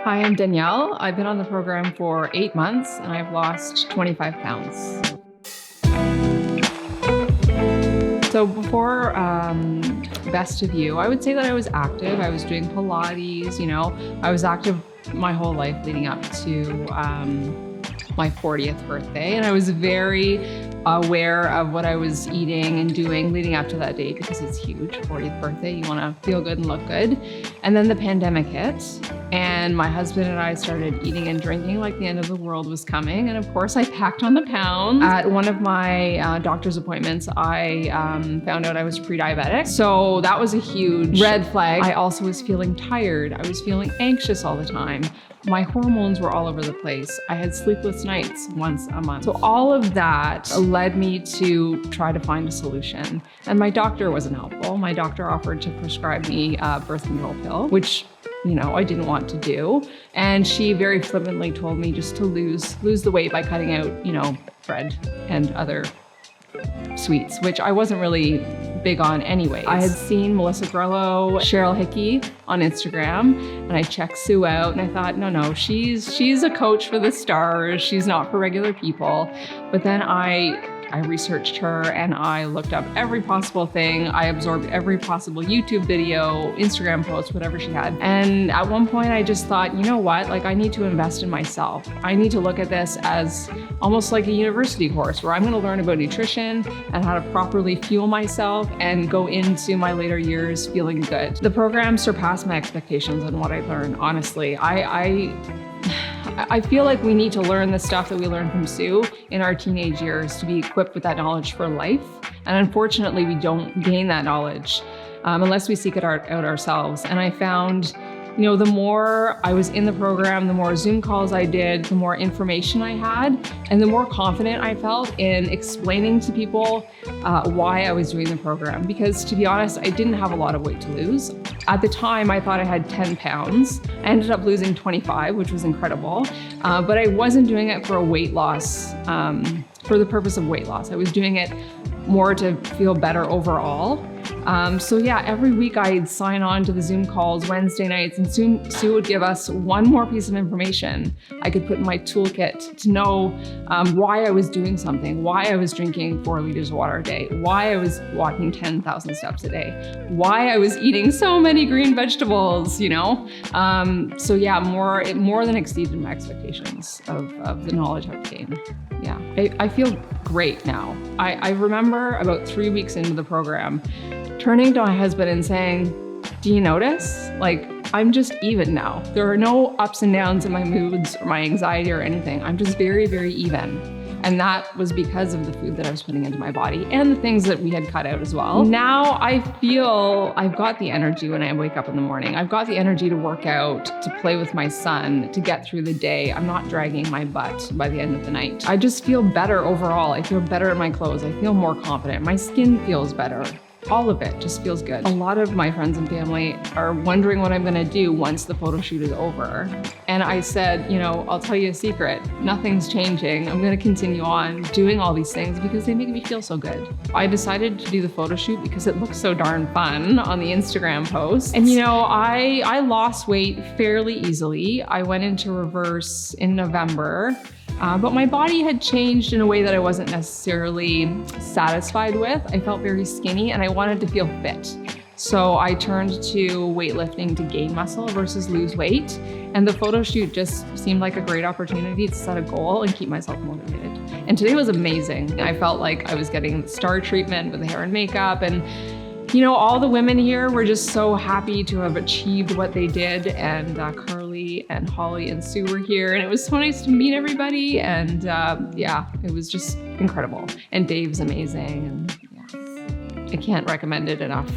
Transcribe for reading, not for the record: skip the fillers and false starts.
Hi, I'm Danielle. I've been on the program for 8 months and I've lost 25 pounds. So before Best of You, I would say that I was active. I was doing Pilates, I was active my whole life leading up to my 40th birthday. And I was very aware of what I was eating and doing leading up to that date because it's huge, 40th birthday. You want to feel good and look good. And then the pandemic hit and my husband and I started eating and drinking like the end of the world was coming. And of course I packed on the pounds. At one of my doctor's appointments, I found out I was pre-diabetic. So that was a huge red flag. I also was feeling tired. I was feeling anxious all the time. My hormones were all over the place. I had sleepless nights once a month. So all of that led me to try to find a solution. And my doctor wasn't helpful. My doctor offered to prescribe me a birth control pill, which I didn't want to do. And she very flippantly told me just to lose the weight by cutting out, bread and other sweets, which I wasn't really big on anyways. I had seen Melissa Grello, Cheryl Hickey on Instagram, and I checked Sue out and I thought, no, she's a coach for the stars. She's not for regular people. But then I researched her and I looked up every possible thing. I absorbed every possible YouTube video, Instagram post, whatever she had. And at one point I just thought, you know what? I need to invest in myself. I need to look at this as almost like a university course where I'm going to learn about nutrition and how to properly fuel myself and go into my later years feeling good. The program surpassed my expectations on what I learned, honestly. I feel like we need to learn the stuff that we learned from Sue in our teenage years to be equipped with that knowledge for life. And unfortunately, we don't gain that knowledge unless we seek it out ourselves. And I found, the more I was in the program, the more Zoom calls I did, the more information I had, and the more confident I felt in explaining to people why I was doing the program. Because to be honest, I didn't have a lot of weight to lose. At the time, I thought I had 10 pounds. I ended up losing 25, which was incredible. But I wasn't doing it for a weight loss, for the purpose of weight loss. I was doing it more to feel better overall. So yeah, every week I'd sign on to the Zoom calls Wednesday nights, and Sue would give us one more piece of information I could put in my toolkit to know why I was doing something, why I was drinking 4 liters of water a day, why I was walking 10,000 steps a day, why I was eating so many green vegetables, So yeah, it more than exceeded my expectations of the knowledge I've gained. Yeah, I feel great now. I remember about 3 weeks into the program, turning to my husband and saying, do you notice? I'm just even now. There are no ups and downs in my moods or my anxiety or anything. I'm just very, very even. And that was because of the food that I was putting into my body and the things that we had cut out as well. Now I feel I've got the energy when I wake up in the morning. I've got the energy to work out, to play with my son, to get through the day. I'm not dragging my butt by the end of the night. I just feel better overall. I feel better in my clothes. I feel more confident. My skin feels better. All of it just feels good. A lot of my friends and family are wondering what I'm gonna do once the photo shoot is over. And I said, I'll tell you a secret. Nothing's changing. I'm gonna continue on doing all these things because they make me feel so good. I decided to do the photo shoot because it looks so darn fun on the Instagram post. And I lost weight fairly easily. I went into reverse in November. But my body had changed in a way that I wasn't necessarily satisfied with. I felt very skinny and I wanted to feel fit. So I turned to weightlifting to gain muscle versus lose weight. And the photo shoot just seemed like a great opportunity to set a goal and keep myself motivated. And today was amazing. I felt like I was getting the star treatment with the hair and makeup, and all the women here were just so happy to have achieved what they did. And Carly and Holly and Sue were here. And it was so nice to meet everybody. And yeah, it was just incredible. And Dave's amazing. And yeah, I can't recommend it enough.